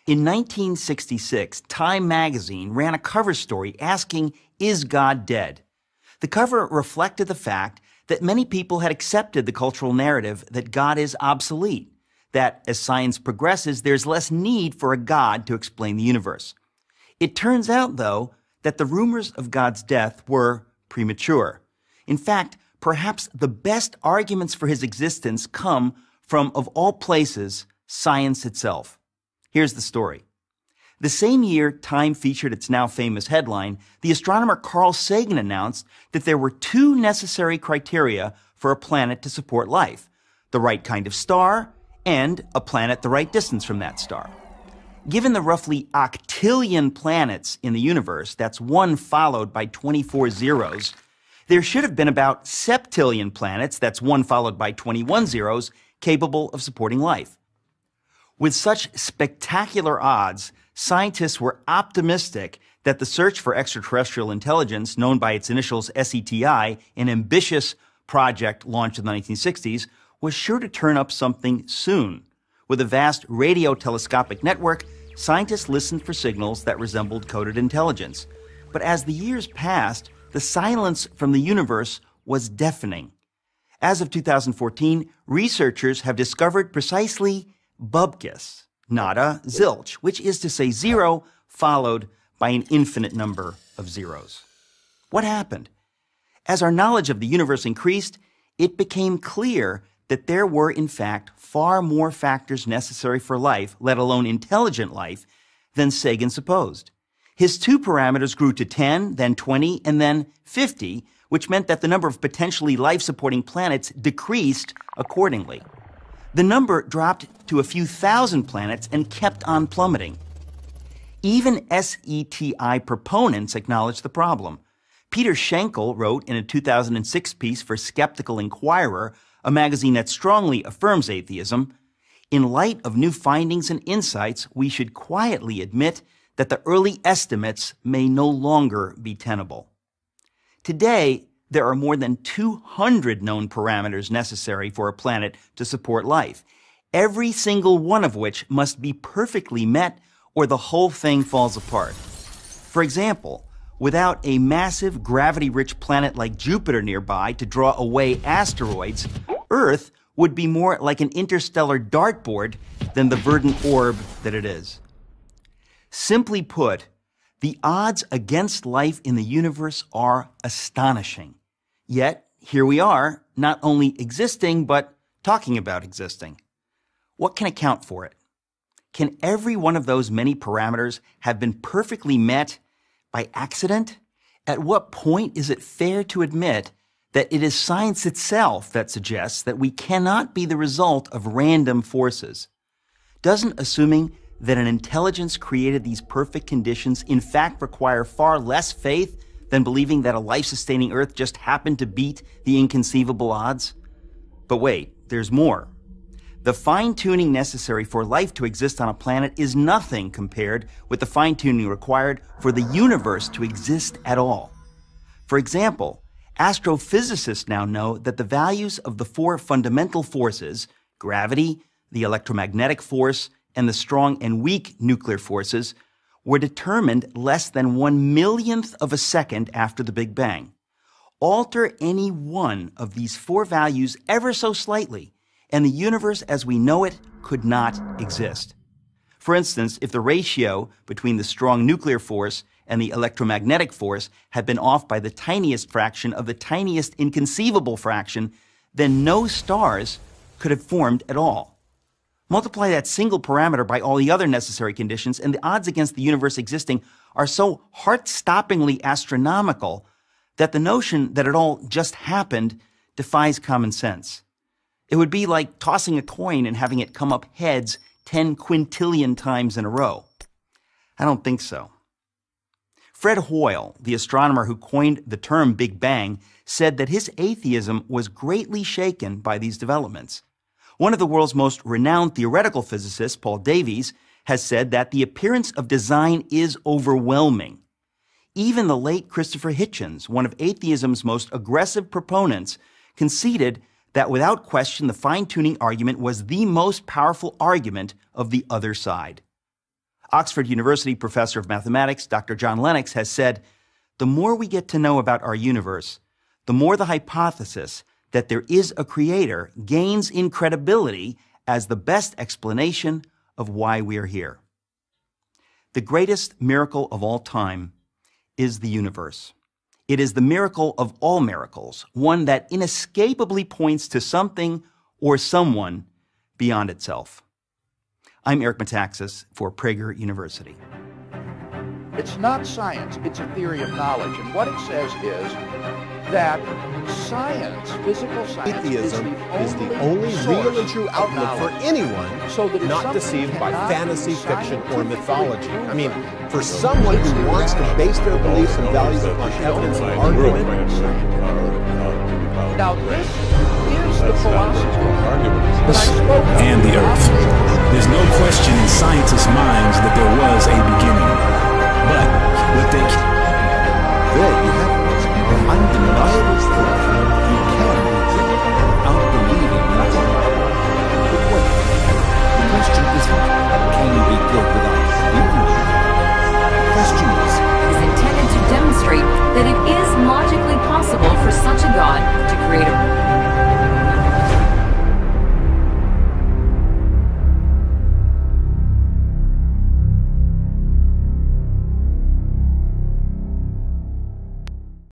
In 1966, Time magazine ran a cover story asking, "Is God dead?" The cover reflected the fact that many people had accepted the cultural narrative that God is obsolete, that as science progresses, there's less need for a God to explain the universe. It turns out, though, that the rumors of God's death were premature. In fact, perhaps the best arguments for his existence come from, of all places, science itself. Here's the story. The same year Time featured its now famous headline, the astronomer Carl Sagan announced that there were two necessary criteria for a planet to support life: the right kind of star and a planet the right distance from that star. Given the roughly octillion planets in the universe, that's one followed by 24 zeros, there should have been about septillion planets, that's one followed by 21 zeros, capable of supporting life. With such spectacular odds, scientists were optimistic that the search for extraterrestrial intelligence, known by its initials SETI, an ambitious project launched in the 1960s, was sure to turn up something soon. With a vast radio telescopic network, scientists listened for signals that resembled coded intelligence. But as the years passed, the silence from the universe was deafening. As of 2014, researchers have discovered precisely bupkis, nada, zilch, which is to say zero followed by an infinite number of zeros. What happened? As our knowledge of the universe increased, it became clear that there were, in fact, far more factors necessary for life, let alone intelligent life, than Sagan supposed. His two parameters grew to 10, then 20, and then 50, which meant that the number of potentially life-supporting planets decreased accordingly. The number dropped to a few thousand planets and kept on plummeting. Even SETI proponents acknowledged the problem. Peter Schenkel wrote in a 2006 piece for Skeptical Inquirer, a magazine that strongly affirms atheism, "In light of new findings and insights, we should quietly admit that the early estimates may no longer be tenable." Today, there are more than 200 known parameters necessary for a planet to support life, every single one of which must be perfectly met or the whole thing falls apart. For example, without a massive gravity-rich planet like Jupiter nearby to draw away asteroids, Earth would be more like an interstellar dartboard than the verdant orb that it is. Simply put, the odds against life in the universe are astonishing. Yet, here we are, not only existing, but talking about existing. What can account for it? Can every one of those many parameters have been perfectly met by accident? At what point is it fair to admit that it is science itself that suggests that we cannot be the result of random forces? Doesn't assuming that an intelligence created these perfect conditions in fact require far less faith than believing that a life-sustaining Earth just happened to beat the inconceivable odds? But wait, there's more. The fine-tuning necessary for life to exist on a planet is nothing compared with the fine-tuning required for the universe to exist at all. For example, astrophysicists now know that the values of the four fundamental forces, gravity, the electromagnetic force, and the strong and weak nuclear forces, were determined less than 1/1,000,000th of a second after the Big Bang. Alter any one of these four values ever so slightly, and the universe as we know it could not exist. For instance, if the ratio between the strong nuclear force and the electromagnetic force had been off by the tiniest fraction of the tiniest inconceivable fraction, then no stars could have formed at all. Multiply that single parameter by all the other necessary conditions, and the odds against the universe existing are so heart-stoppingly astronomical that the notion that it all just happened defies common sense. It would be like tossing a coin and having it come up heads 10 quintillion times in a row. I don't think so. Fred Hoyle, the astronomer who coined the term Big Bang, said that his atheism was greatly shaken by these developments. One of the world's most renowned theoretical physicists, Paul Davies, has said that the appearance of design is overwhelming. Even the late Christopher Hitchens, one of atheism's most aggressive proponents, conceded that without question the fine-tuning argument was the most powerful argument of the other side. Oxford University professor of mathematics, Dr. John Lennox, has said, the more we get to know about our universe, the more the hypothesis that there is a creator gains in credibility as the best explanation of why we are here. The greatest miracle of all time is the universe. It is the miracle of all miracles, one that inescapably points to something or someone beyond itself. I'm Eric Metaxas for Prager University. It's not science, it's a theory of knowledge. And what it says is that science, physical science, atheism is the only real and true outlook for anyone not deceived by fantasy, fiction, or mythology. I mean, for someone who wants to base their beliefs and values upon evidence and argument. Now this is the philosophy that I spoke of. And the earth.